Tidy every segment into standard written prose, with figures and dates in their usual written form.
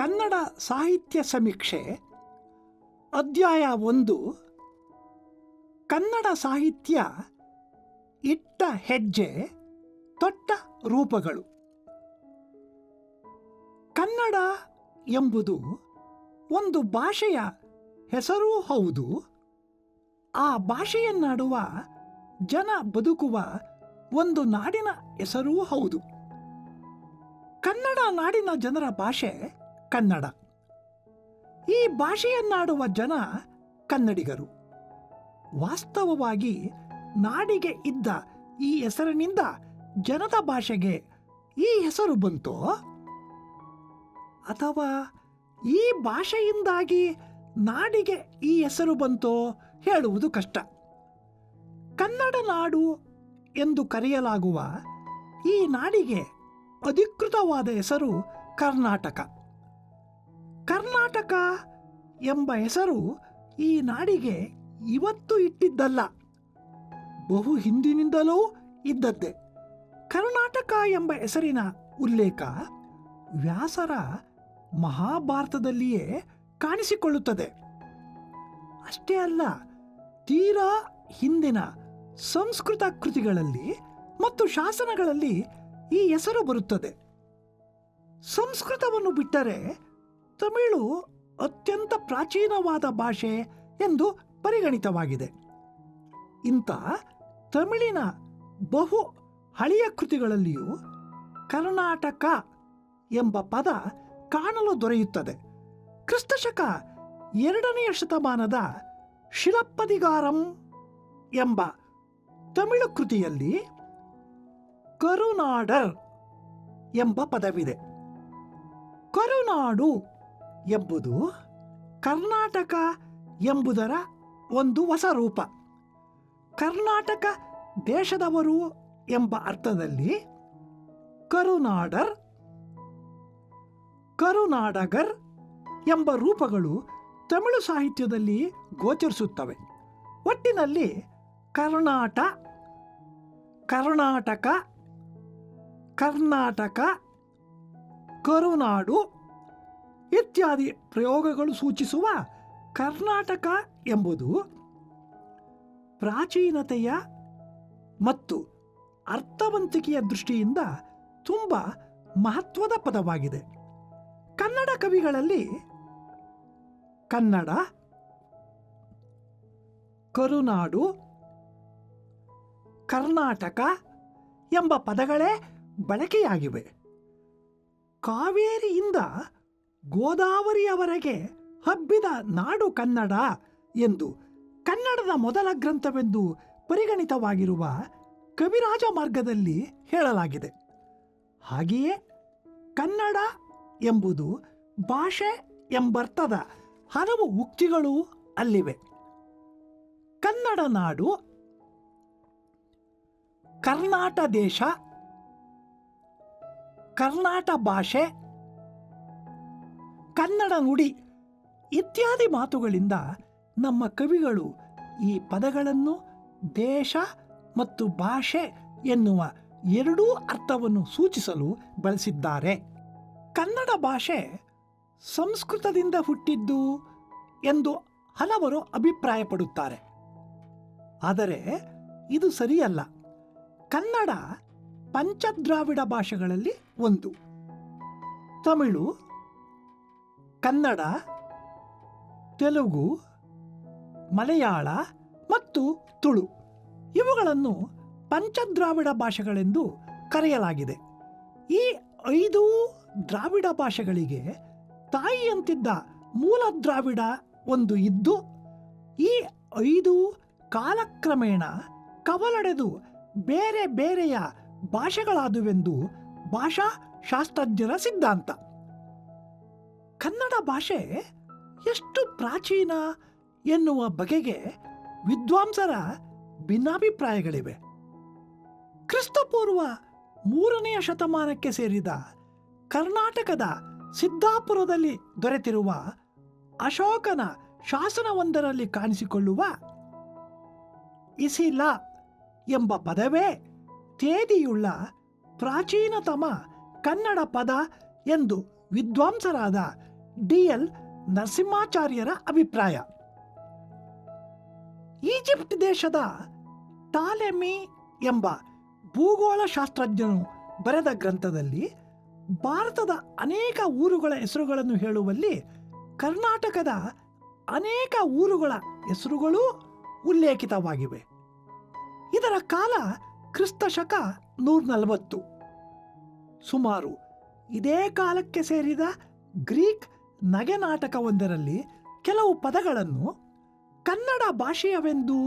ಕನ್ನಡ ಸಾಹಿತ್ಯ ಸಮೀಕ್ಷೆ ಅಧ್ಯಾಯ 1 ಕನ್ನಡ ಸಾಹಿತ್ಯ ಇಟ್ಟ ಹೆಜ್ಜೆ ತೊಟ್ಟ ರೂಪಗಳು. ಕನ್ನಡ ಎಂಬುದು ಒಂದು ಭಾಷೆಯ ಹೆಸರೂ ಹೌದು, ಆ ಭಾಷೆಯನ್ನಾಡುವ ಜನ ಬದುಕುವ ಒಂದು ನಾಡಿನ ಹೆಸರೂ ಹೌದು. ಕನ್ನಡ ನಾಡಿನ ಜನರ ಭಾಷೆ ಕನ್ನಡ. ಈ ಭಾಷೆಯನ್ನಾಡುವ ಜನ ಕನ್ನಡಿಗರು. ವಾಸ್ತವವಾಗಿ ನಾಡಿಗೆ ಇದ್ದ ಈ ಹೆಸರಿನಿಂದ ಜನದ ಭಾಷೆಗೆ ಈ ಹೆಸರು ಬಂತೋ ಅಥವಾ ಈ ಭಾಷೆಯಿಂದಾಗಿ ನಾಡಿಗೆ ಈ ಹೆಸರು ಬಂತೋ ಹೇಳುವುದು ಕಷ್ಟ. ಕನ್ನಡ ನಾಡು ಎಂದು ಕರೆಯಲಾಗುವ ಈ ನಾಡಿಗೆ ಅಧಿಕೃತವಾದ ಹೆಸರು ಕರ್ನಾಟಕ. ಕರ್ನಾಟಕ ಎಂಬ ಹೆಸರು ಈ ನಾಡಿಗೆ ಇವತ್ತು ಇಟ್ಟಿದ್ದಲ್ಲ, ಬಹು ಹಿಂದಿನಿಂದಲೂ ಇದ್ದದ್ದೇ. ಕರ್ನಾಟಕ ಎಂಬ ಹೆಸರಿನ ಉಲ್ಲೇಖ ವ್ಯಾಸರ ಮಹಾಭಾರತದಲ್ಲಿಯೇ ಕಾಣಿಸಿಕೊಳ್ಳುತ್ತದೆ. ಅಷ್ಟೇ ಅಲ್ಲ, ತೀರಾ ಹಿಂದಿನ ಸಂಸ್ಕೃತ ಕೃತಿಗಳಲ್ಲಿ ಮತ್ತು ಶಾಸನಗಳಲ್ಲಿ ಈ ಹೆಸರು ಬರುತ್ತದೆ. ಸಂಸ್ಕೃತವನ್ನು ಬಿಟ್ಟರೆ ತಮಿಳು ಅತ್ಯಂತ ಪ್ರಾಚೀನವಾದ ಭಾಷೆ ಎಂದು ಪರಿಗಣಿತವಾಗಿದೆ. ಇಂಥ ತಮಿಳಿನ ಬಹು ಹಳೆಯ ಕೃತಿಗಳಲ್ಲಿಯೂ ಕರ್ನಾಟಕ ಎಂಬ ಪದ ಕಾಣಲು ದೊರೆಯುತ್ತದೆ. ಕ್ರಿಸ್ತಶಕ 2ನೇ ಶತಮಾನದ ಶಿಲಪ್ಪದಿಗಾರಂ ಎಂಬ ತಮಿಳು ಕೃತಿಯಲ್ಲಿ ಕರುನಾಡರ್ ಎಂಬ ಪದವಿದೆ. ಕರುನಾಡು ಎಂಬುದು ಕರ್ನಾಟಕ ಎಂಬುದರ ಒಂದು ಹೊಸ ರೂಪ. ಕರ್ನಾಟಕ ದೇಶದವರು ಎಂಬ ಅರ್ಥದಲ್ಲಿ ಕರುನಾಡರ್, ಕರುನಾಡಗರ್ ಎಂಬ ರೂಪಗಳು ತಮಿಳು ಸಾಹಿತ್ಯದಲ್ಲಿ ಗೋಚರಿಸುತ್ತವೆ. ಒಟ್ಟಿನಲ್ಲಿ ಕರ್ನಾಟಕ, ಕರ್ನಾಟಕ, ಕರುನಾಡು ಇತ್ಯಾದಿ ಪ್ರಯೋಗಗಳು ಸೂಚಿಸುವ ಕರ್ನಾಟಕ ಎಂಬುದು ಪ್ರಾಚೀನತೆಯ ಮತ್ತು ಅರ್ಥವಂತಿಕೆಯ ದೃಷ್ಟಿಯಿಂದ ತುಂಬ ಮಹತ್ವದ ಪದವಾಗಿದೆ. ಕನ್ನಡ ಕವಿಗಳಲ್ಲಿ ಕನ್ನಡ, ಕರುನಾಡು, ಕರ್ನಾಟಕ ಎಂಬ ಪದಗಳೇ ಬಳಕೆಯಾಗಿವೆ. ಕಾವೇರಿಯಿಂದ ಗೋದಾವರಿಯವರೆಗೆ ಹಬ್ಬಿದ ನಾಡು ಕನ್ನಡ ಎಂದು ಕನ್ನಡದ ಮೊದಲ ಗ್ರಂಥವೆಂದು ಪರಿಗಣಿತವಾಗಿರುವ ಕವಿರಾಜ ಮಾರ್ಗದಲ್ಲಿ ಹೇಳಲಾಗಿದೆ. ಹಾಗೆಯೇ ಕನ್ನಡ ಎಂಬುದು ಭಾಷೆ ಎಂಬರ್ಥದ ಹಲವು ಉಕ್ತಿಗಳು ಅಲ್ಲಿವೆ. ಕನ್ನಡ ನಾಡು, ಕರ್ನಾಟ ದೇಶ, ಕರ್ನಾಟ ಭಾಷೆ, ಕನ್ನಡ ನುಡಿ ಇತ್ಯಾದಿ ಮಾತುಗಳಿಂದ ನಮ್ಮ ಕವಿಗಳು ಈ ಪದಗಳನ್ನು ದೇಶ ಮತ್ತು ಭಾಷೆ ಎನ್ನುವ ಎರಡೂ ಅರ್ಥವನ್ನು ಸೂಚಿಸಲು ಬಳಸಿದ್ದಾರೆ. ಕನ್ನಡ ಭಾಷೆ ಸಂಸ್ಕೃತದಿಂದ ಹುಟ್ಟಿದ್ದು ಎಂದು ಹಲವರು ಅಭಿಪ್ರಾಯಪಡುತ್ತಾರೆ. ಆದರೆ ಇದು ಸರಿಯಲ್ಲ. ಕನ್ನಡ ಪಂಚದ್ರಾವಿಡ ಭಾಷೆಗಳಲ್ಲಿ ಒಂದು. ತಮಿಳು, ಕನ್ನಡ, ತೆಲುಗು, ಮಲಯಾಳ ಮತ್ತು ತುಳು ಇವುಗಳನ್ನು ಪಂಚದ್ರಾವಿಡ ಭಾಷೆಗಳೆಂದು ಕರೆಯಲಾಗಿದೆ. ಈ 5 ದ್ರಾವಿಡ ಭಾಷೆಗಳಿಗೆ ತಾಯಿಯಂತಿದ್ದ ಮೂಲ ದ್ರಾವಿಡ ಒಂದು ಇದ್ದು, ಈ 5 ಕಾಲಕ್ರಮೇಣ ಕವಲೊಡೆದು ಬೇರೆ ಬೇರೆಯ ಭಾಷೆಗಳಾದುವೆಂದು ಭಾಷಾ ಶಾಸ್ತ್ರಜ್ಞರ ಸಿದ್ಧಾಂತ. ಕನ್ನಡ ಭಾಷೆ ಎಷ್ಟು ಪ್ರಾಚೀನ ಎನ್ನುವ ಬಗೆಗೆ ವಿದ್ವಾಂಸರ ಭಿನ್ನಾಭಿಪ್ರಾಯಗಳಿವೆ. ಕ್ರಿಸ್ತಪೂರ್ವ 3ನೇ ಶತಮಾನಕ್ಕೆ ಸೇರಿದ ಕರ್ನಾಟಕದ ಸಿದ್ದಾಪುರದಲ್ಲಿ ದೊರೆತಿರುವ ಅಶೋಕನ ಶಾಸನವೊಂದರಲ್ಲಿ ಕಾಣಿಸಿಕೊಳ್ಳುವ ಇಸಿಲ ಎಂಬ ಪದವೇ ತೇದಿಯುಳ್ಳ ಪ್ರಾಚೀನತಮ ಕನ್ನಡ ಪದ ಎಂದು ವಿದ್ವಾಂಸರಾದ ಡಿ.ಎಲ್. ನರಸಿಂಹಾಚಾರ್ಯರ ಅಭಿಪ್ರಾಯ. ಈಜಿಪ್ಟ್ ದೇಶದ ಟಾಲೆಮಿ ಎಂಬ ಭೂಗೋಳ ಶಾಸ್ತ್ರಜ್ಞನು ಬರೆದ ಗ್ರಂಥದಲ್ಲಿ ಭಾರತದ ಅನೇಕ ಊರುಗಳ ಹೆಸರುಗಳನ್ನು ಹೇಳುವಲ್ಲಿ ಕರ್ನಾಟಕದ ಅನೇಕ ಊರುಗಳ ಹೆಸರುಗಳೂ ಉಲ್ಲೇಖಿತವಾಗಿವೆ. ಇದರ ಕಾಲ ಕ್ರಿಸ್ತ ಶಕ 140. ಸುಮಾರು ಇದೇ ಕಾಲಕ್ಕೆ ಸೇರಿದ ಗ್ರೀಕ್ ನಗೆನಾಟಕವೊಂದರಲ್ಲಿ ಕೆಲವು ಪದಗಳನ್ನು ಕನ್ನಡ ಭಾಷೆಯವೆಂದು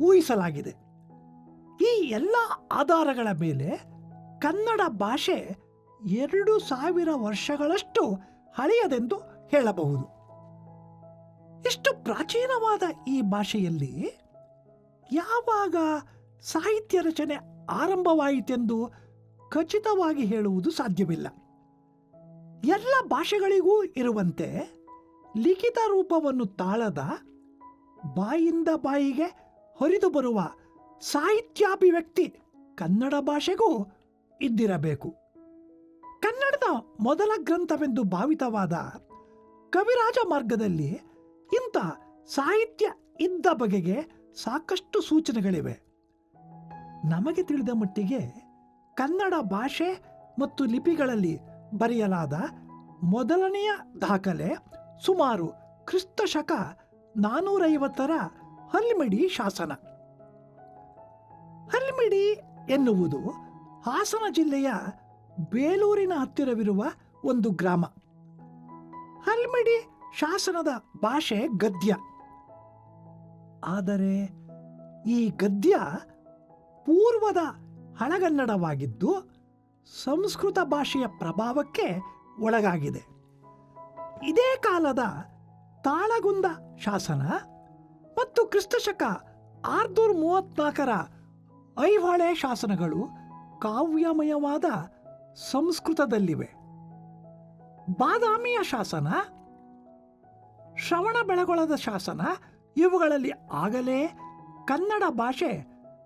ಊಹಿಸಲಾಗಿದೆ. ಈ ಎಲ್ಲ ಆಧಾರಗಳ ಮೇಲೆ ಕನ್ನಡ ಭಾಷೆ 2000 ವರ್ಷಗಳಷ್ಟು ಹಳೆಯದೆಂದು ಹೇಳಬಹುದು. ಇಷ್ಟು ಪ್ರಾಚೀನವಾದ ಈ ಭಾಷೆಯಲ್ಲಿ ಯಾವಾಗ ಸಾಹಿತ್ಯ ರಚನೆ ಆರಂಭವಾಯಿತೆಂದು ಖಚಿತವಾಗಿ ಹೇಳುವುದು ಸಾಧ್ಯವಿಲ್ಲ. ಎಲ್ಲ ಭಾಷೆಗಳಿಗೂ ಇರುವಂತೆ ಲಿಖಿತ ರೂಪವನ್ನು ತಾಳದ, ಬಾಯಿಂದ ಬಾಯಿಗೆ ಹರಿದು ಬರುವ ಸಾಹಿತ್ಯಾಭಿವ್ಯಕ್ತಿ ಕನ್ನಡ ಭಾಷೆಗೂ ಇದ್ದಿರಬೇಕು. ಕನ್ನಡದ ಮೊದಲ ಗ್ರಂಥವೆಂದು ಭಾವಿತವಾದ ಕವಿರಾಜ ಮಾರ್ಗದಲ್ಲಿ ಇಂಥ ಸಾಹಿತ್ಯ ಇದ್ದ ಬಗೆಗೆ ಸಾಕಷ್ಟು ಸೂಚನೆಗಳಿವೆ. ನಮಗೆ ತಿಳಿದ ಮಟ್ಟಿಗೆ ಕನ್ನಡ ಭಾಷೆ ಮತ್ತು ಲಿಪಿಗಳಲ್ಲಿ ಬರೆಯಲಾದ ಮೊದಲನೆಯ ದಾಖಲೆ ಸುಮಾರು ಕ್ರಿಸ್ತ ಶಕ 450 ಹಲ್ಮಿಡಿ ಶಾಸನ. ಹಲ್ಮಿಡಿ ಎನ್ನುವುದು ಹಾಸನ ಜಿಲ್ಲೆಯ ಬೇಲೂರಿನ ಹತ್ತಿರವಿರುವ ಒಂದು ಗ್ರಾಮ. ಹಲ್ಮಿಡಿ ಶಾಸನದ ಭಾಷೆ ಗದ್ಯ. ಆದರೆ ಈ ಗದ್ಯ ಪೂರ್ವದ ಹಳಗನ್ನಡವಾಗಿದ್ದು ಸಂಸ್ಕೃತ ಭಾಷೆಯ ಪ್ರಭಾವಕ್ಕೆ ಒಳಗಾಗಿದೆ. ಇದೇ ಕಾಲದ ತಾಳಗುಂದ ಶಾಸನ ಮತ್ತು ಕ್ರಿಸ್ತಶಕ 634 ಐಹೊಳೆ ಶಾಸನಗಳು ಕಾವ್ಯಮಯವಾದ ಸಂಸ್ಕೃತದಲ್ಲಿವೆ. ಬಾದಾಮಿಯ ಶಾಸನ, ಶ್ರವಣಬೆಳಗೊಳದ ಶಾಸನ ಇವುಗಳಲ್ಲಿ ಆಗಲೇ ಕನ್ನಡ ಭಾಷೆ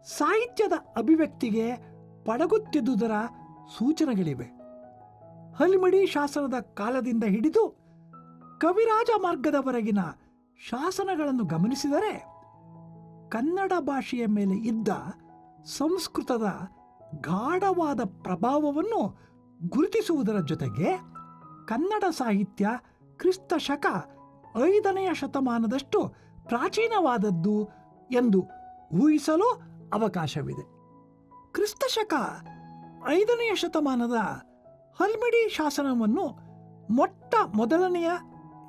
ಸಾಹಿತ್ಯದ ಅಭಿವ್ಯಕ್ತಿಗೆ ಪಡಗುತ್ತಿದ್ದುದರ ಸೂಚನೆಗಳಿವೆ. ಹಲ್ಮಿಡಿ ಶಾಸನದ ಕಾಲದಿಂದ ಹಿಡಿದು ಕವಿರಾಜ ಮಾರ್ಗದವರೆಗಿನ ಶಾಸನಗಳನ್ನು ಗಮನಿಸಿದರೆ ಕನ್ನಡ ಭಾಷೆಯ ಮೇಲೆ ಇದ್ದ ಸಂಸ್ಕೃತದ ಗಾಢವಾದ ಪ್ರಭಾವವನ್ನು ಗುರುತಿಸುವುದರ ಜೊತೆಗೆ ಕನ್ನಡ ಸಾಹಿತ್ಯ ಕ್ರಿಸ್ತ ಶಕ 5ನೇ ಶತಮಾನದಷ್ಟು ಪ್ರಾಚೀನವಾದದ್ದು ಎಂದು ಊಹಿಸಲು ಅವಕಾಶವಿದೆ. ಕ್ರಿಸ್ತ ಶಕ 5ನೇ ಶತಮಾನದ ಹಲ್ಮಿಡಿ ಶಾಸನವನ್ನು ಮೊಟ್ಟ ಮೊದಲನೆಯ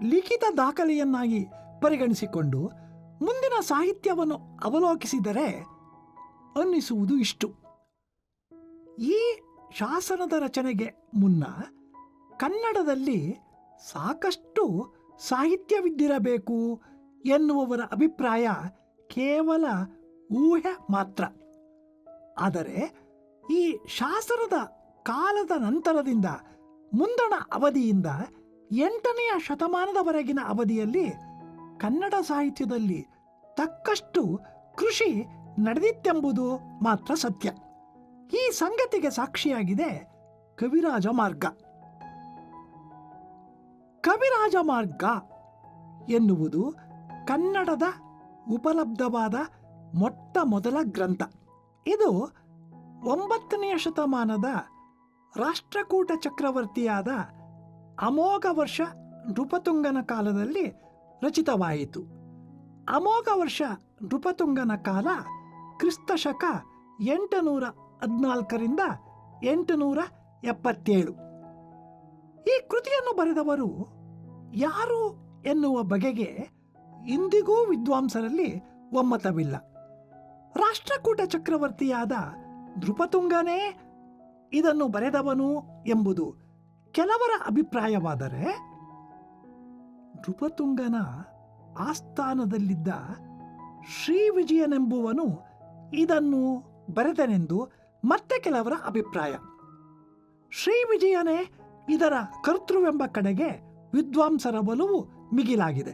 ಲಿಖಿತ ದಾಖಲೆಯನ್ನಾಗಿ ಪರಿಗಣಿಸಿಕೊಂಡು ಮುಂದಿನ ಸಾಹಿತ್ಯವನ್ನು ಅವಲೋಕಿಸಿದರೆ ಅನ್ನಿಸುವುದು ಇಷ್ಟು: ಈ ಶಾಸನದ ರಚನೆಗೆ ಮುನ್ನ ಕನ್ನಡದಲ್ಲಿ ಸಾಕಷ್ಟು ಸಾಹಿತ್ಯವಿದ್ದಿರಬೇಕು ಎನ್ನುವವರ ಅಭಿಪ್ರಾಯ ಕೇವಲ ಊಹೆ ಮಾತ್ರ. ಆದರೆ ಈ ಶಾಸನದ ಕಾಲದ ನಂತರದಿಂದ ಮುಂದಣ ಅವಧಿಯಿಂದ 8ನೇ ಶತಮಾನದವರೆಗಿನ ಅವಧಿಯಲ್ಲಿ ಕನ್ನಡ ಸಾಹಿತ್ಯದಲ್ಲಿ ತಕ್ಕಷ್ಟು ಕೃಷಿ ನಡೆದಿತ್ತೆಂಬುದು ಮಾತ್ರ ಸತ್ಯ. ಈ ಸಂಗತಿಗೆ ಸಾಕ್ಷಿಯಾಗಿದೆ ಕವಿರಾಜ ಮಾರ್ಗ. ಕವಿರಾಜ ಮಾರ್ಗ ಎನ್ನುವುದು ಕನ್ನಡದ ಉಪಲಬ್ಧವಾದ ಮೊಟ್ಟ ಮೊದಲ ಗ್ರಂಥ. ಇದು 9ನೇ ಶತಮಾನದ ರಾಷ್ಟ್ರಕೂಟ ಚಕ್ರವರ್ತಿಯಾದ ಅಮೋಘ ವರ್ಷ ನೃಪತುಂಗನ ಕಾಲದಲ್ಲಿ ರಚಿತವಾಯಿತು. ಅಮೋಘ ವರ್ಷ ನೃಪತುಂಗನ ಕಾಲ ಕ್ರಿಸ್ತ ಶಕ 814 877. ಈ ಕೃತಿಯನ್ನು ಬರೆದವರು ಯಾರು ಎನ್ನುವ ಬಗೆಗೆ ಇಂದಿಗೂ ವಿದ್ವಾಂಸರಲ್ಲಿ ಒಮ್ಮತವಿಲ್ಲ. ರಾಷ್ಟ್ರಕೂಟ ಚಕ್ರವರ್ತಿಯಾದ ನೃಪತುಂಗನೇ ಇದನ್ನು ಬರೆದವನು ಎಂಬುದು ಕೆಲವರ ಅಭಿಪ್ರಾಯವಾದರೆ, ನೃಪತುಂಗನ ಆಸ್ಥಾನದಲ್ಲಿದ್ದ ಶ್ರೀ ವಿಜಯನೆಂಬುವನು ಇದನ್ನು ಬರೆದನೆಂದು ಮತ್ತೆ ಕೆಲವರ ಅಭಿಪ್ರಾಯ. ಶ್ರೀ ವಿಜಯನೇ ಇದರ ಕರ್ತೃವೆಂಬ ಕಡೆಗೆ ವಿದ್ವಾಂಸರ ಒಲವು ಮಿಗಿಲಾಗಿದೆ.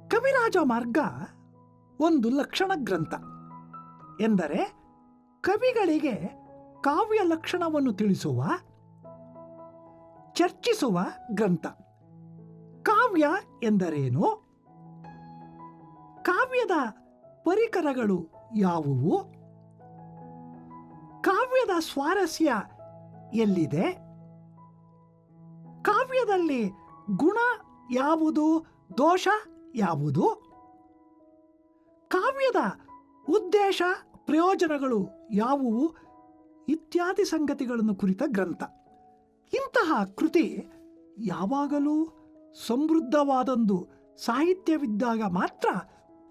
ಕವಿರಾಜ ಮಾರ್ಗ ಒಂದು ಲಕ್ಷಣ ಗ್ರಂಥ. ಎಂದರೆ ಕವಿಗಳಿಗೆ ಕಾವ್ಯ ಲಕ್ಷಣವನ್ನು ತಿಳಿಸುವ, ಚರ್ಚಿಸುವ ಗ್ರಂಥ. ಕಾವ್ಯ ಎಂದರೇನು? ಕಾವ್ಯದ ಪರಿಕರಗಳು ಯಾವುವು? ಕಾವ್ಯದ ಸ್ವಾರಸ್ಯ ಎಲ್ಲಿದೆ? ಕಾವ್ಯದಲ್ಲಿ ಗುಣ ಯಾವುದು, ದೋಷ ಯಾವುದು? ಕಾವ್ಯದ ಉದ್ದೇಶ ಪ್ರಯೋಜನಗಳು ಯಾವುವು ಇತ್ಯಾದಿ ಸಂಗತಿಗಳನ್ನು ಕುರಿತ ಗ್ರಂಥ. ಇಂತಹ ಕೃತಿ ಯಾವಾಗಲೂ ಸಮೃದ್ಧವಾದೊಂದು ಸಾಹಿತ್ಯವಿದ್ದಾಗ ಮಾತ್ರ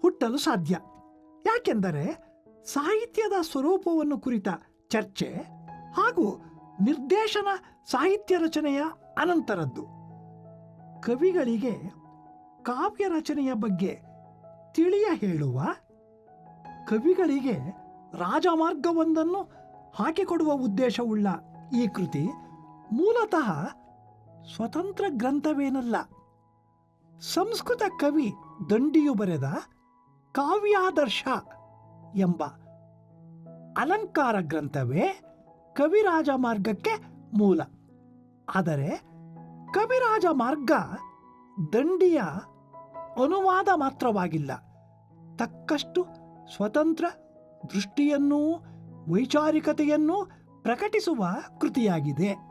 ಹುಟ್ಟಲು ಸಾಧ್ಯ. ಯಾಕೆಂದರೆ ಸಾಹಿತ್ಯದ ಸ್ವರೂಪವನ್ನು ಕುರಿತ ಚರ್ಚೆ ಹಾಗೂ ನಿರ್ದೇಶನ ಸಾಹಿತ್ಯ ರಚನೆಯ ಅನಂತರದ್ದು. ಕವಿಗಳಿಗೆ ಕಾವ್ಯ ರಚನೆಯ ಬಗ್ಗೆ ತಿಳಿಯ ಹೇಳುವ, ಕವಿಗಳಿಗೆ ರಾಜಮಾರ್ಗವೊಂದನ್ನು ಹಾಕಿಕೊಡುವ ಉದ್ದೇಶವುಳ್ಳ ಈ ಕೃತಿ ಮೂಲತಃ ಸ್ವತಂತ್ರ ಗ್ರಂಥವೇನಲ್ಲ. ಸಂಸ್ಕೃತ ಕವಿ ದಂಡಿಯು ಬರೆದ ಕಾವ್ಯಾದರ್ಶ ಎಂಬ ಅಲಂಕಾರ ಗ್ರಂಥವೇ ಕವಿರಾಜ ಮಾರ್ಗಕ್ಕೆ ಮೂಲ. ಆದರೆ ಕವಿರಾಜ ಮಾರ್ಗ ದಂಡಿಯ ಅನುವಾದ ಮಾತ್ರವಾಗಿಲ್ಲ, ತಕ್ಕಷ್ಟು ಸ್ವತಂತ್ರ ದೃಷ್ಟಿಯನ್ನೂ ವೈಚಾರಿಕತೆಯನ್ನೂ ಪ್ರಕಟಿಸುವ ಕೃತಿಯಾಗಿದೆ.